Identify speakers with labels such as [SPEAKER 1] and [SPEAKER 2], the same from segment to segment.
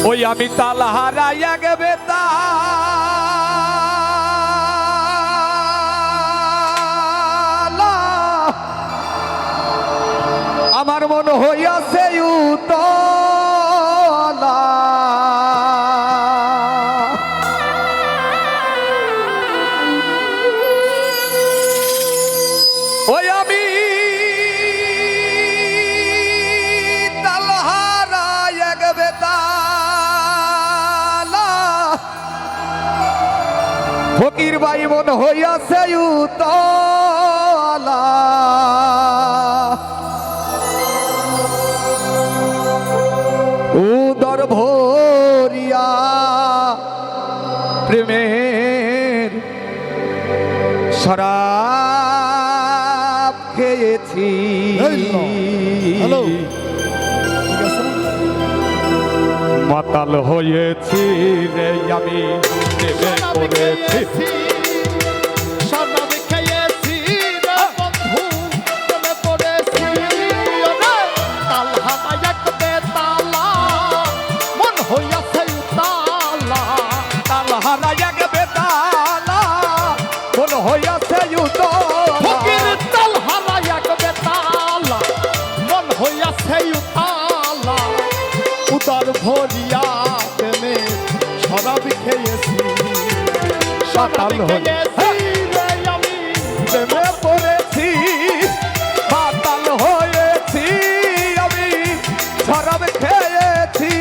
[SPEAKER 1] ওই আমি তাল হারাইয়া গেবে আমার মন হইয়াছে উতলা ওই আমি তাল হারাইয়া গেবে ফকির ভাই মন হইয়াছে উতলা উদর ভরিয়া প্রেমের শরাব খেয়েছি মাতাল হয়েছি রে আমি প্রেমে পড়েছি
[SPEAKER 2] উদর ভরিয়া প্রেমে শরাব খেয়েছি
[SPEAKER 1] মাতাল হয়েছি
[SPEAKER 2] আমি
[SPEAKER 1] প্রেমে পড়েছি মাতাল হয়েছি আমি শরাব খেয়েছি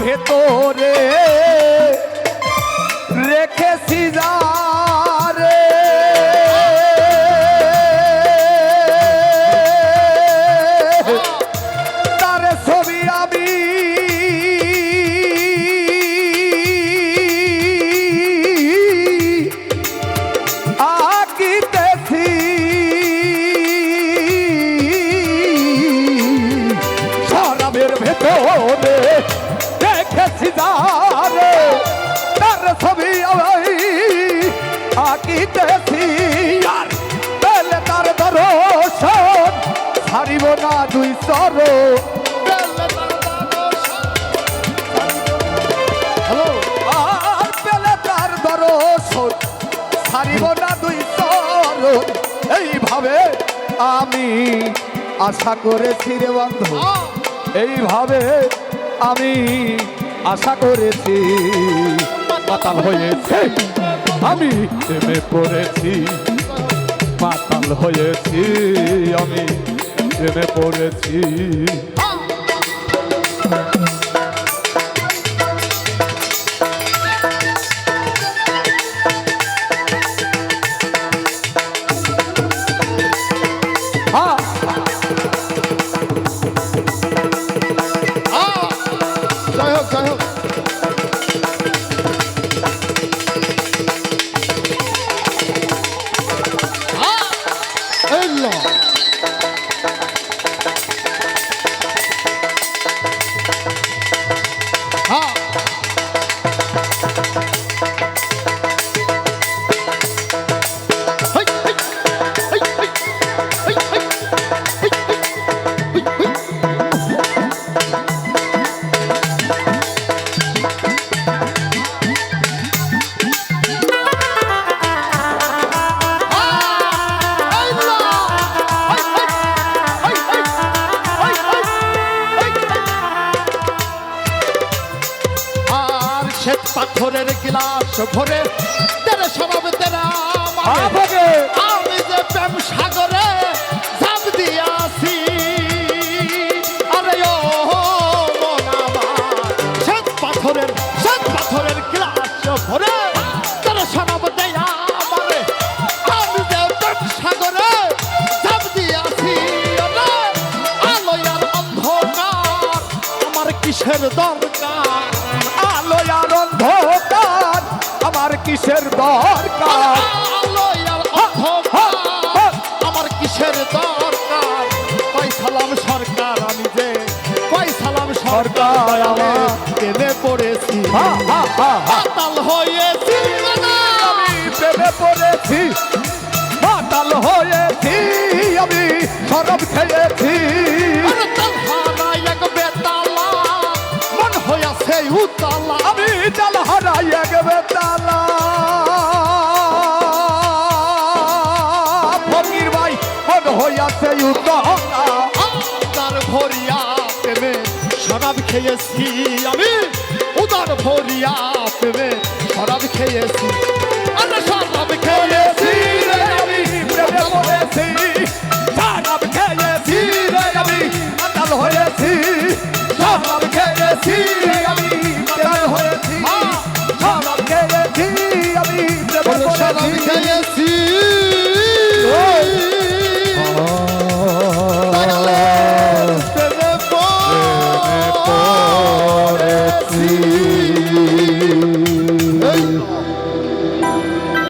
[SPEAKER 1] ভেতরে রেখেছি যারে তার ছবি আমি আঁকিতেছি শরাবের ভেতরে দেখেছি যারে তার ছবি আমি আঁকিতেছি আর পেলে তার দর্শন ছাড়িব না দুই চরণ
[SPEAKER 2] হ্যালো
[SPEAKER 1] আর পেলে তার দর্শন ছাড়িব না দুই চরণ এইভাবে আমি আশা করেছি রে বন্ধু এইভাবে আমি আশা করেছি মাতাল হয়েছে আমি প্রেমে পড়েছি মাতাল হয়েছি আমি প্রেমে পড়েছি হ্যাঁ
[SPEAKER 2] জয় হোক জয় হোক এই ল। হ্যাঁ হেই, হেই, হেই, হেই, হেই, হেই, হেই, হেই, হেই, হেই। আর শ্বেত পাথরের গিলাস ভরে তেরে সবাব তেরা
[SPEAKER 1] আবেগে
[SPEAKER 2] আমি যে প্রেম সাগরে ঝাঁপ দিয়াছি আরে ও মন আমার শ্বেত পাথরের গিলাস ভরে তেরে সবাব দেয়া আমারে আমি যে প্রেম সাগরে ঝাঁপ দিয়াছি আলো আর অন্ধকার আমার কিসের দরকার
[SPEAKER 1] আলো আর অন্ধকার আমার কিসের দরকার
[SPEAKER 2] আলো আর অন্ধকার আমার কিসের দরকার কই সালাম সরকার আমি যে কই সালাম সরকার আমার প্রেমে পড়েছি
[SPEAKER 1] হা, হা, হা, হা।
[SPEAKER 2] মাতাল হয়েছি
[SPEAKER 1] আমি প্রেমে পড়েছি মাতাল হয়েছি আমি শরাব খেয়েছি
[SPEAKER 2] আরে তালহারা এক বেতালা মন হইয়াছে উতালা
[SPEAKER 1] আমি জাল হারাইয়া গেবে তালা ফকির ভাই মন হইয়াছে উতলা
[SPEAKER 2] উদার ভরিয়া প্রেমে শরাব খেয়েছি আমি উদার ভরিয়া প্রেমে শরাব খেয়েছি আরে শরাব খেয়েছি
[SPEAKER 1] রে আমি প্রেমে পড়েছি শরাব খেয়েছি রে আমি মাতাল হয়েছি শরাব খেয়েছি রে আমি